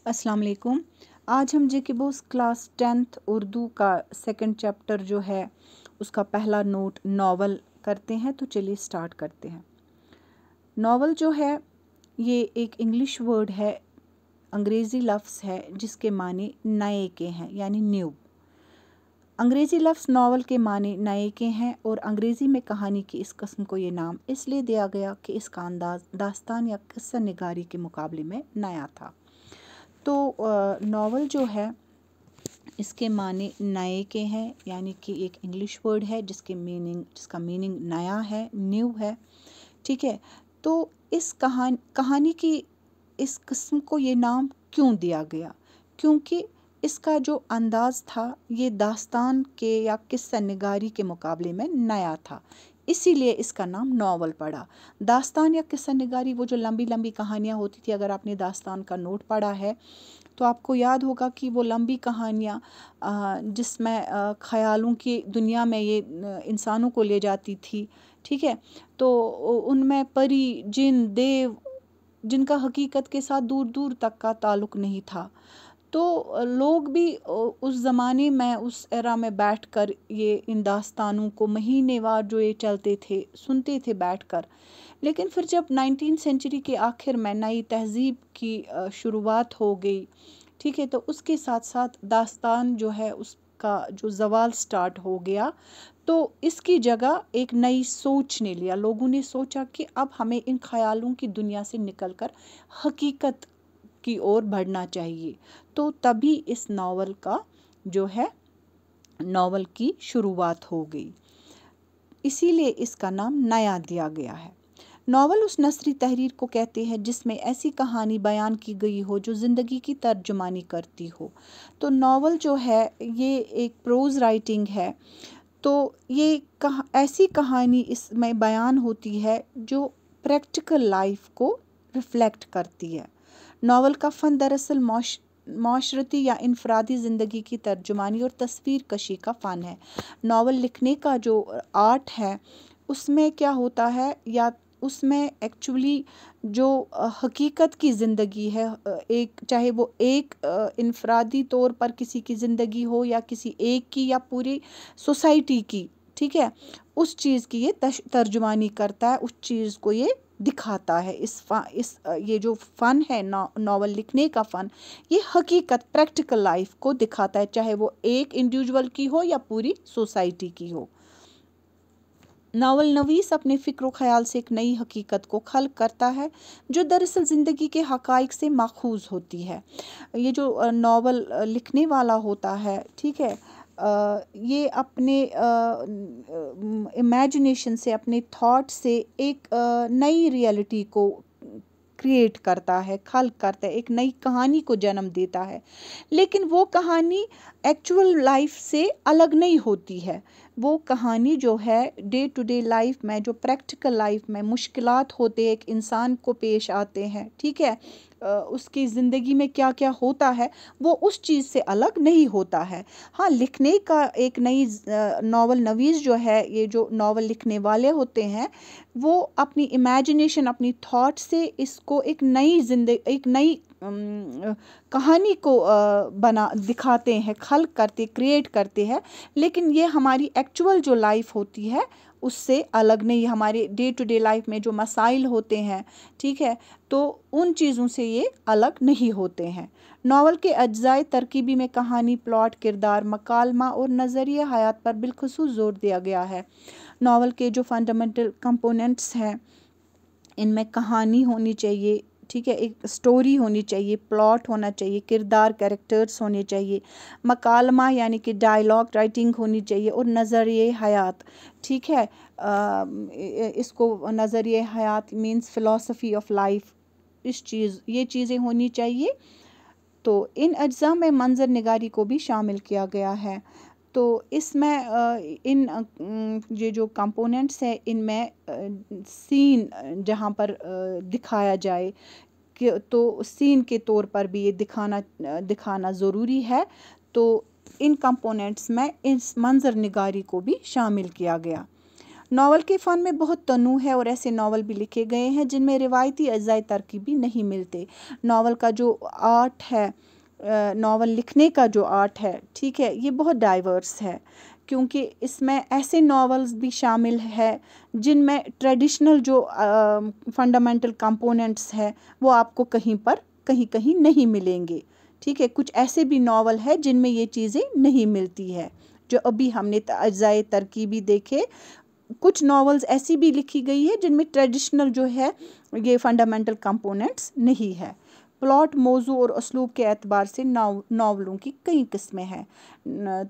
अस्सलाम वालेकुम। आज हम जेके बोस क्लास 10th उर्दू का सेकंड चैप्टर जो है उसका पहला नोट नावल करते हैं। तो चलिए स्टार्ट करते हैं। नावल जो है ये एक इंग्लिश वर्ड है, अंग्रेज़ी लफ्ज़ है जिसके माने नए के हैं यानी न्यू। अंग्रेज़ी लफ्ज़ नावल के माने नए के हैं और अंग्रेज़ी में कहानी की इस किस्म को ये नाम इसलिए दिया गया कि इसका अंदाज़ दास्तान या किस्सा निगारी के मुकाबले में नया था। तो नावल जो है इसके माने नए के हैं, यानी कि एक इंग्लिश वर्ड है जिसका मीनिंग नया है, न्यू है। ठीक है, तो इस कहानी की इस किस्म को ये नाम क्यों दिया गया? क्योंकि इसका जो अंदाज़ था ये दास्तान के या किस्सा निगारी के मुकाबले में नया था, इसीलिए इसका नाम नावल पड़ा। दास्तान या किस्सा निगारी वो जो लंबी लंबी कहानियाँ होती थी, अगर आपने दास्तान का नोट पढ़ा है तो आपको याद होगा कि वो लंबी कहानियाँ जिसमें ख़यालों की दुनिया में ये इंसानों को ले जाती थी। ठीक है, तो उनमें परी, जिन, देव जिनका हकीकत के साथ दूर दूर तक का ताल्लुक़ नहीं था, तो लोग भी उस ज़माने में उस एरा में बैठकर ये इन दास्तानों को महीनेवार जो ये चलते थे सुनते थे बैठकर। लेकिन फिर जब 19th सेंचुरी के आखिर में नई तहज़ीब की शुरुआत हो गई, ठीक है, तो उसके साथ साथ दास्तान जो है उसका जो ज़वाल स्टार्ट हो गया, तो इसकी जगह एक नई सोच ने लिया। लोगों ने सोचा कि अब हमें इन ख़यालों की दुनिया से निकलकर हकीकत की ओर बढ़ना चाहिए। तो तभी इस नावल की शुरुआत हो गई, इसीलिए इसका नाम नया दिया गया है। नावल उस नसरी तहरीर को कहते हैं जिसमें ऐसी कहानी बयान की गई हो जो ज़िंदगी की तर्जुमानी करती हो। तो नावल जो है ये एक प्रोज़ राइटिंग है, तो ये ऐसी कहानी इसमें बयान होती है जो प्रैक्टिकल लाइफ को रिफ्लेक्ट करती है। नावल का फ़न दरअसल माशरती या इनफरादी ज़िंदगी की तर्जुमानी और तस्वीर कशी का फ़न है। नावल लिखने का जो आर्ट है उसमें क्या होता है, या उसमें एक्चुअली जो हकीकत की ज़िंदगी है, एक चाहे वो एक इनफरादी तौर पर किसी की ज़िंदगी हो या किसी एक की या पूरी सोसाइटी की, ठीक है, उस चीज़ की ये तर्जुमानी करता है, उस चीज़ को ये दिखाता है। ये जो फ़न है नावल लिखने का फ़न, ये हकीकत प्रैक्टिकल लाइफ को दिखाता है, चाहे वो एक इंडिविजुअल की हो या पूरी सोसाइटी की हो। नावल नवीस अपने फ़िक्र ख़याल से एक नई हकीकत को खल्क़ करता है जो दरअसल ज़िंदगी के हक़ाइक़ से माख़ूज़ होती है। ये जो नावल लिखने वाला होता है, ठीक है, ये अपने इमेजिनेशन से, अपने थॉट से एक नई रियलिटी को क्रिएट करता है, खल्क़ करता है, एक नई कहानी को जन्म देता है। लेकिन वो कहानी एक्चुअल लाइफ से अलग नहीं होती है। वो कहानी जो है डे टू डे लाइफ में, जो प्रैक्टिकल लाइफ में मुश्किलात होते एक इंसान को पेश आते हैं, ठीक है, उसकी ज़िंदगी में क्या क्या होता है वो उस चीज़ से अलग नहीं होता है। हाँ, लिखने का एक नई नावल नवीस जो है, ये जो नावल लिखने वाले होते हैं वो अपनी इमेजिनेशन, अपनी थॉट से इसको एक नई कहानी को दिखाते हैं, खल्क़ करते, क्रिएट करते हैं। लेकिन ये हमारी एक्चुअल जो लाइफ होती है उससे अलग नहीं, हमारे डे टू डे लाइफ में जो मसाइल होते हैं, ठीक है, तो उन चीज़ों से ये अलग नहीं होते हैं। नावल के अज्जाए तरकीबी में कहानी, प्लॉट, किरदार, मकालमा और नज़रिया हयात पर बिलखुसूस ज़ोर दिया गया है। नावल के जो फंडामेंटल कंपोनेंट्स हैं इनमें कहानी होनी चाहिए, ठीक है, एक स्टोरी होनी चाहिए, प्लॉट होना चाहिए, किरदार, कैरेक्टर्स होने चाहिए, मकालमा यानी कि डायलॉग राइटिंग होनी चाहिए, और नज़रिए हयात, ठीक है, इसको नज़रिए हयात मीन्स फ़िलॉसफ़ी ऑफ लाइफ, ये चीज़ें होनी चाहिए। तो इन अज्जा में मंज़र निगारी को भी शामिल किया गया है। तो इसमें ये जो कंपोनेंट्स हैं इनमें सीन जहाँ पर दिखाया जाए कि तो सीन के तौर पर भी ये दिखाना ज़रूरी है। तो इन कंपोनेंट्स में इस मंज़र निगारी को भी शामिल किया गया। ناول کے فن میں بہت تنوع ہے اور ایسے ناول بھی لکھے گئے ہیں جن میں روایتی اجزائے ترکیبی نہیں ملتے۔ ناول کا جو آرٹ ہے، ناول لکھنے کا جو آرٹ ہے، ٹھیک ہے، یہ بہت ڈائیورس ہے، کیونکہ اس میں ایسے ناولز بھی شامل ہے جن میں ٹریڈیشنل جو فنڈامنٹل کمپوننٹس ہے وہ آپ کو کہیں نہیں ملیں گے، ٹھیک ہے۔ کچھ ایسے بھی ناول ہے جن میں یہ چیزیں نہیں ملتی ہے، جو ابھی ہم نے اجزائے ترکیبی دیکھے۔ کچھ ناولز ایسی بھی لکھی گئی ہے جن میں ٹریڈیشنل جو ہے یہ فنڈامنٹل کمپوننٹس نہیں ہے۔ پلاٹ، موضوع اور اسلوب کے اعتبار سے ناولوں کی کئی قسمیں ہیں۔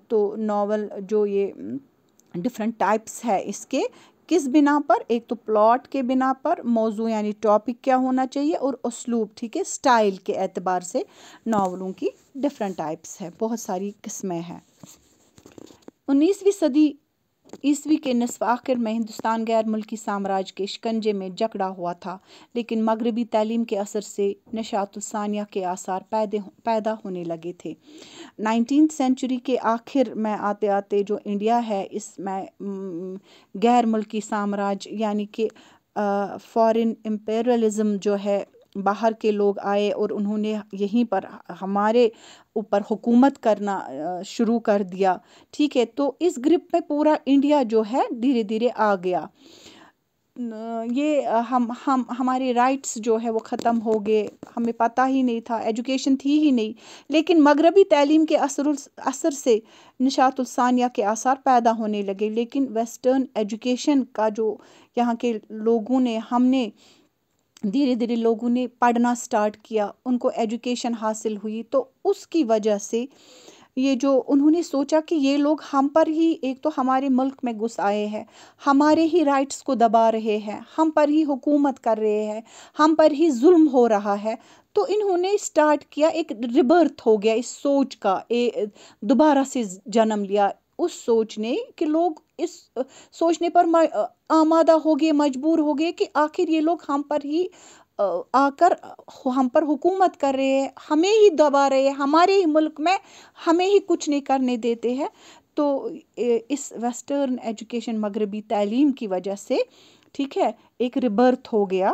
تو ناول جو یہ ڈفرینٹ ٹائپس ہے اس کے کس بنا پر، ایک تو پلاٹ کے بنا پر، موضوع یعنی ٹاپک کیا ہونا چاہیے، اور اسلوب، ٹھیک ہے، سٹائل کے اعتبار سے ناولوں کی ڈفرینٹ ٹائپس ہے، بہت ساری قسمیں ہیں۔ 19ویں صدی عیسوی کے نصف آخر میں ہندوستان غیر ملکی سامراج کے شکنجے میں جکڑا ہوا تھا، لیکن مغربی تعلیم کے اثر سے نشاط الثانیہ کے آثار پیدا ہونے لگے تھے۔ 19ویں سینچری کے آخر میں آتے آتے جو انڈیا ہے، اس میں غیر ملکی سامراج یعنی کہ فارن امپیریلزم جو ہے، باہر کے لوگ آئے اور انہوں نے یہیں پر ہمارے اوپر حکومت کرنا شروع کر دیا، ٹھیک ہے۔ تو اس گرپ میں پورا انڈیا جو ہے دھیرے دھیرے آ گیا۔ یہ ہمارے رائٹس جو ہے وہ ختم ہو گئے، ہمیں پتہ ہی نہیں تھا، ایجوکیشن تھی ہی نہیں، لیکن مغربی تعلیم کے اثر سے نشاط الثانیہ کے آثار پیدا ہونے لگے، لیکن ویسٹرن ایجوکیشن کا جو یہاں کے لوگوں نے، ہم نے دھیرے دھیرے لوگوں نے پڑھنا سٹارٹ کیا، ان کو ایجوکیشن حاصل ہوئی، تو اس کی وجہ سے یہ جو انہوں نے سوچا کہ یہ لوگ ہم پر ہی، ایک تو ہمارے ملک میں گھس آئے ہیں، ہمارے ہی رائٹس کو دبا رہے ہیں، ہم پر ہی حکومت کر رہے ہیں، ہم پر ہی ظلم ہو رہا ہے، تو انہوں نے سٹارٹ کیا، ایک ریبرتھ ہو گیا اس سوچ کا، دوبارہ سے جنم لیا اس سوچ نے، کہ لوگ اس سوچنے پر آمادہ ہو گئے، مجبور ہو گئے کہ آخر یہ لوگ ہم پر ہی آ کر ہم پر حکومت کر رہے ہیں، ہمیں ہی دبا رہے ہیں، ہمارے ہی ملک میں ہمیں ہی کچھ نہیں کرنے دیتے ہیں۔ تو اس ویسٹرن ایجوکیشن، مغربی تعلیم کی وجہ سے، ٹھیک ہے، ایک ریبرتھ ہو گیا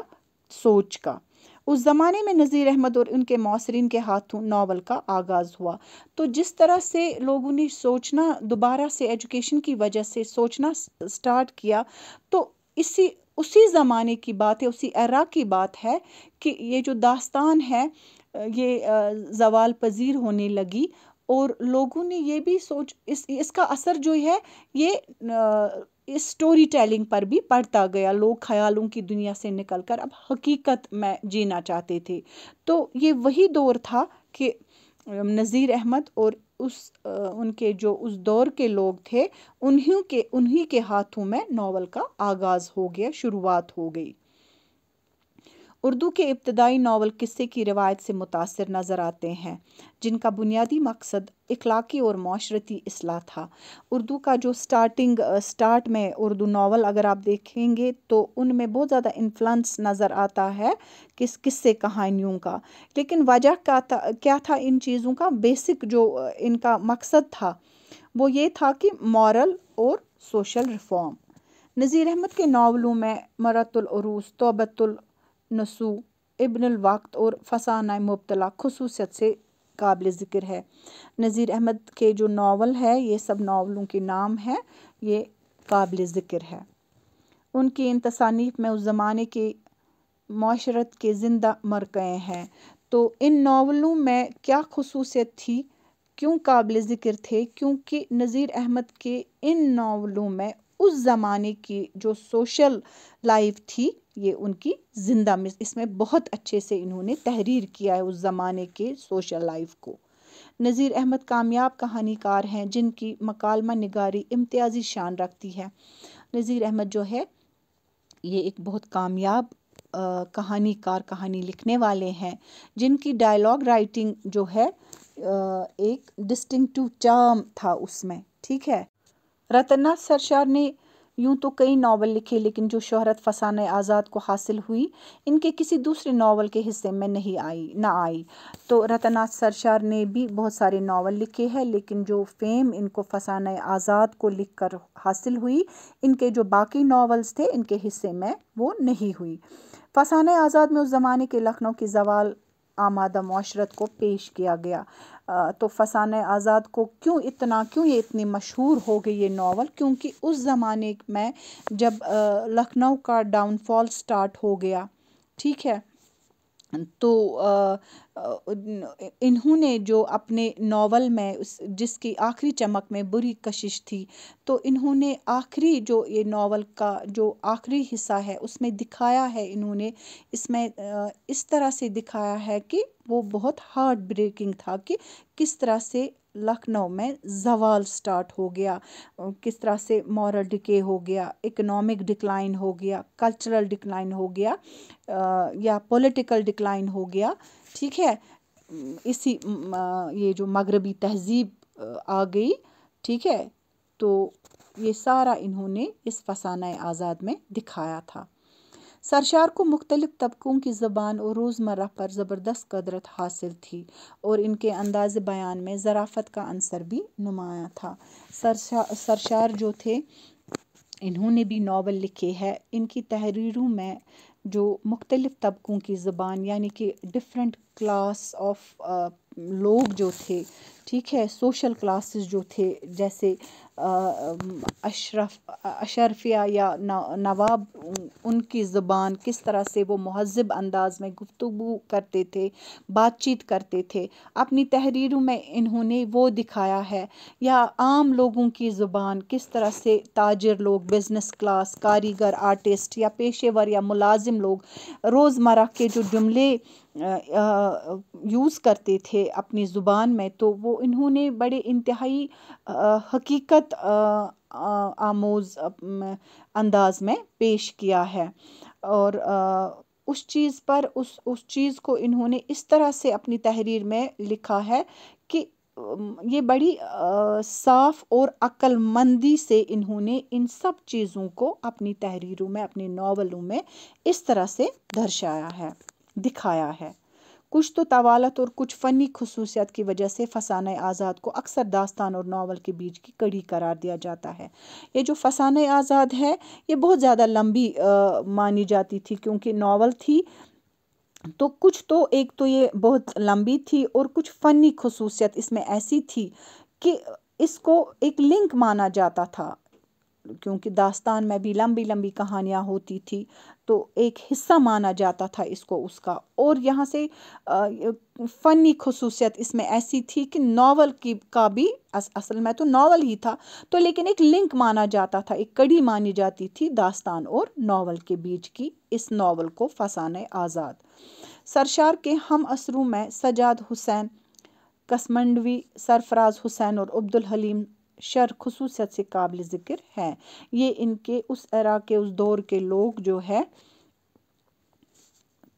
سوچ کا۔ اس زمانے میں نذیر احمد اور ان کے معاصرین کے ہاتھوں ناول کا آغاز ہوا۔ تو جس طرح سے لوگوں نے سوچنا، دوبارہ سے ایجوکیشن کی وجہ سے سوچنا سٹارٹ کیا، تو اسی زمانے کی بات ہے، اسی ایرا کی بات ہے کہ یہ جو داستان ہے یہ زوال پذیر ہونے لگی، اور لوگوں نے یہ بھی اس کا اثر جو ہے یہ اس سٹوری ٹیلنگ پر بھی پڑتا گیا۔ لوگ خیالوں کی دنیا سے نکل کر اب حقیقت میں جینا چاہتے تھے۔ تو یہ وہی دور تھا کہ نذیر احمد اور ان کے جو اس دور کے لوگ تھے، انہی کے ہاتھوں میں ناول کا آغاز ہو گیا، شروعات ہو گئی۔ اردو کے ابتدائی ناول قصے کی روایت سے متاثر نظر آتے ہیں، جن کا بنیادی مقصد اخلاقی اور معاشرتی اصلاح تھا۔ اردو کا جو سٹارٹ میں اردو ناول اگر آپ دیکھیں گے تو ان میں بہت زیادہ انفلوئنس نظر آتا ہے قصے کہانیوں کا، لیکن وجہ کیا تھا ان چیزوں کا؟ بیسک جو ان کا مقصد تھا وہ یہ تھا کہ مورل اور سوشل ریفارم۔ نذیر احمد کے ناولوں میں مرۃ العروس، توبۃ النصوح، ابن الوقت اور فسانہ مبتلا خصوصیت سے قابل ذکر ہے۔ نذیر احمد کے جو ناول ہے، یہ سب ناولوں کے نام ہیں، یہ قابل ذکر ہے۔ ان کی ان تصانیف میں اس زمانے کے معاشرت کے زندہ مرکے ہیں۔ تو ان ناولوں میں کیا خصوصیت تھی، کیوں قابل ذکر تھے؟ کیونکہ نذیر احمد کے ان ناولوں میں اس زمانے کی جو سوشل لائف تھی یہ ان کی زندہ، اس میں بہت اچھے سے انہوں نے تحریر کیا ہے اس زمانے کے سوشل لائف کو۔ نذیر احمد کامیاب کہانی کار ہیں جن کی مکالمہ نگاری امتیازی شان رکھتی ہے۔ نذیر احمد جو ہے یہ ایک بہت کامیاب کہانی کار، کہانی لکھنے والے ہیں، جن کی ڈائلاگ رائٹنگ جو ہے ایک ڈسٹنکٹیو چارم تھا اس میں، ٹھیک ہے۔ رتن ناتھ سرشار نے यूं तो कई नावल लिखे, लेकिन जो शोहरत फसाने आज़ाद को हासिल हुई इनके किसी दूसरे नावल के हिस्से में नहीं आई। तो रतनाथ सरशार ने भी बहुत सारे नावल लिखे हैं, लेकिन जो फेम इनको फसाने आज़ाद को लिखकर हासिल हुई, इनके जो बाकी नावल्स थे इनके हिस्से में वो नहीं हुई। फसाने आज़ाद में उस ज़माने के लखनऊ की ज़वाल आमादा मुआशरत को पेश किया गया। तो फसाने आज़ाद को क्यों ये इतनी मशहूर हो गई ये नावल, क्योंकि उस ज़माने में जब लखनऊ का डाउनफॉल स्टार्ट हो गया, ठीक है, तो इन्होंने जो अपने नावल में जिसकी आखिरी चमक में बुरी कशिश थी, तो इन्होंने आखिरी जो ये नावल का जो आखिरी हिस्सा है उसमें दिखाया है, इन्होंने इसमें इस तरह से दिखाया है कि वो बहुत हार्ट ब्रेकिंग था कि किस तरह से लखनऊ में ज़वाल स्टार्ट हो गया, किस तरह से मॉरल डिके हो गया, इकोनॉमिक डिक्लाइन हो गया, कल्चरल डिक्लाइन हो गया, या पॉलिटिकल डिक्लाइन हो गया, ठीक है। इसी ये जो मगरबी तहज़ीब आ गई, ठीक है, तो ये सारा इन्होंने इस फसाना आज़ाद में दिखाया था। सरशार को मुख्तलिफ तबकों की ज़बान और रोज़मर्रा पर ज़बरदस्त कदरत हासिल थी और इनके अंदाज़ बयान में ज़राफ़त का अंसर भी नुमाया था। सरशार जो थे इन्होंने भी नावल लिखे हैं। इनकी तहरीरों में जो मुख्तलिफ तबकों की ज़बान, यानी कि डिफरेंट क्लास ऑफ लोग जो थे, ठीक है, सोशल क्लासेस जो थे, जैसे अशरफिया या नवाब, उनकी ज़बान किस तरह से वो महज़्ज़ब अंदाज में गुफ्तगू करते थे, बातचीत करते थे, अपनी तहरीरों में इन्होंने वो दिखाया है। या आम लोगों की ज़ुबान किस तरह से ताजिर लोग, बिज़नेस क्लास, कारीगर, आर्टिस्ट या पेशेवर या मुलाजिम लोग रोज़मर्रा के जो जुमले यूज़ करते थे अपनी ज़ुबान में, तो वो इन्होंने बड़े इंतहाई हकीकत आमोज़ अंदाज में पेश किया है। और उस चीज़ पर उस चीज़ को इन्होंने इस तरह से अपनी तहरीर में लिखा है कि ये बड़ी साफ़ और अक्लमंदी से इन्होंने इन सब चीज़ों को अपनी तहरीरों में, अपने नावलों में इस तरह से दर्शाया है, दिखाया है। कुछ तो तवालत और कुछ फ़नी खसूसियत की वजह से फसाने आज़ाद को अक्सर दास्तान और नावल के बीच की कड़ी करार दिया जाता है। ये जो फसाने आज़ाद है ये बहुत ज़्यादा लंबी मानी जाती थी, क्योंकि नावल थी तो कुछ तो एक तो ये बहुत लंबी थी और कुछ फ़नी खसूसियत इसमें ऐसी थी कि इसको एक लिंक माना जाता था, क्योंकि दास्तान में भी लंबी लंबी कहानियाँ होती थी, तो एक हिस्सा माना जाता था इसको उसका। और यहाँ से फ़नी खसूसियत इसमें ऐसी थी कि नावल का भी असल में तो नावल ही था, तो लेकिन एक लिंक माना जाता था, एक कड़ी मानी जाती थी दास्तान और नावल के बीच की, इस नावल को फसाने आज़ाद। सरशार के हम असरों में सजाद हुसैन, कसमंडवी, सरफराज हुसैन और अब्दुल हलीम शर खसूसियत से काबिल ज़िक्र हैं। ये इनके उस एरा के, उस दौर के लोग जो है,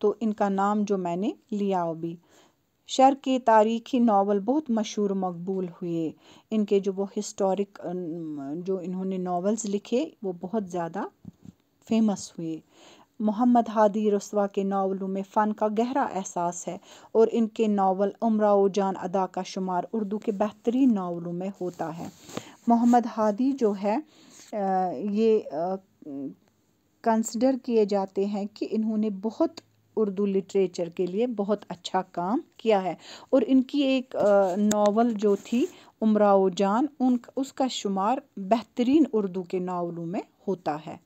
तो इनका नाम जो मैंने लिया अभी। शर के तारीख़ी नावल बहुत मशहूर मकबूल हुए। इनके जो वो हिस्टोरिक जो इन्होंने नावल्स लिखे वो बहुत ज़्यादा फेमस हुए। मोहम्मद हादी रसवा के नावलों में फ़न का गहरा एहसास है और इनके नावल उमराओ जान अदा का शुमार उर्दू के बेहतरीन नावलों में होता है। मोहम्मद हादी जो है ये कंसिडर किए जाते हैं कि इन्होंने बहुत उर्दू लिटरेचर के लिए बहुत अच्छा काम किया है, और इनकी एक नावल जो थी उमराओ जान, उसका शुमार बेहतरीन उर्दू के नावलों में होता है।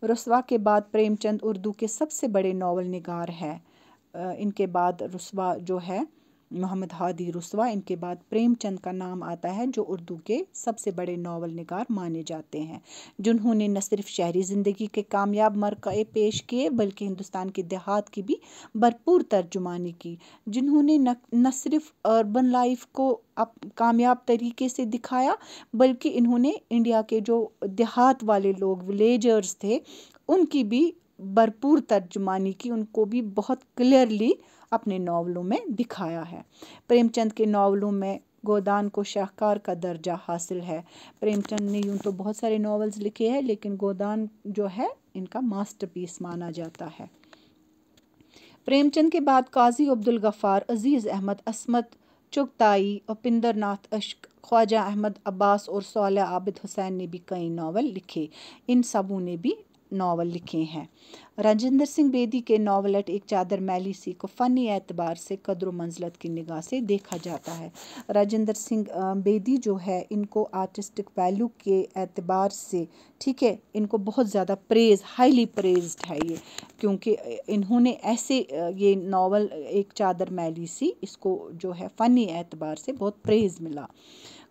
रसवा के बाद प्रेमचंद उर्दू के सबसे बड़े नावल निगार है। इनके बाद रसवा जो है, मोहम्मद हादी रसवा, इनके बाद प्रेमचंद का नाम आता है, जो उर्दू के सबसे बड़े नावल निगार माने जाते हैं, जिन्होंने न सिर्फ शहरी ज़िंदगी के कामयाब मरक़े पेश किए बल्कि हिंदुस्तान की देहात की भी भरपूर तर्जुमानी की, जिन्होंने न सिर्फ अर्बन लाइफ को कामयाब तरीके से दिखाया, बल्कि इन्होंने इंडिया के जो देहात वाले लोग, विलेजर्स थे, उनकी भी भरपूर तर्जुमानी की, उनको भी बहुत क्लियरली अपने नावलों में दिखाया है। प्रेमचंद के नावलों में गोदान को शाहकार का दर्जा हासिल है। प्रेमचंद ने यूँ तो बहुत सारे नॉवेल्स लिखे हैं, लेकिन गोदान जो है इनका मास्टरपीस माना जाता है। प्रेमचंद के बाद काजी अब्दुल गफ़ार, अजीज़ अहमद, असमत चुगताई, उपिंदर नाथ अश्क, ख्वाजा अहमद अब्बास और सौला आबिद हुसैन ने भी कई नावल लिखे। इन सबों ने भी नावल लिखे हैं। राजेंद्र सिंह बेदी के नावलेट एक चादर मैली सी को फ़नी एतबार से कद्र मंज़लत की निगाह से देखा जाता है। राजेंद्र सिंह बेदी जो है, इनको आर्टिस्टिक वैल्यू के एतबार से, ठीक है, इनको बहुत ज़्यादा प्रेज़, हाईली प्रेज्ड है ये, क्योंकि इन्होंने ऐसे ये नावल एक चादर मैली सी, इसको जो है फ़नी एतबार से बहुत प्रेज़ मिला।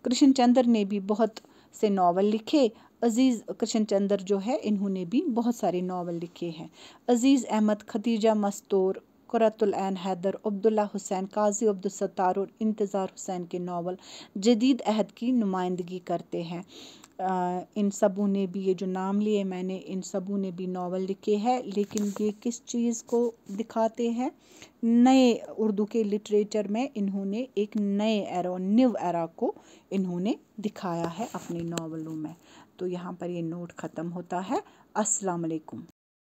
कृष्ण चंद्र ने भी बहुत से नावल लिखे। अज़ीज़ कृष्ण चंद्र जो है, इन्होंने भी बहुत सारे नावल लिखे हैं। अज़ीज़ अहमद, खदीजा मस्तूर, कुर्रतुल ऐन हैदर, अब्दुल्ला हुसैन, काजी अब्दुल सत्तार और इंतज़ार हुसैन के नावल जदीद अहद की नुमाइंदगी करते हैं। इन सबों ने भी, ये जो नाम लिए मैंने, इन सबों ने भी नावल लिखे हैं, लेकिन ये किस चीज़ को दिखाते हैं? नए उर्दू के लिटरेचर में इन्होंने एक नए एरा, न्यू एरा को इन्होंने दिखाया है अपने नावलों में। तो यहाँ पर ये नोट ख़त्म होता है। अस्सलाम वालेकुम।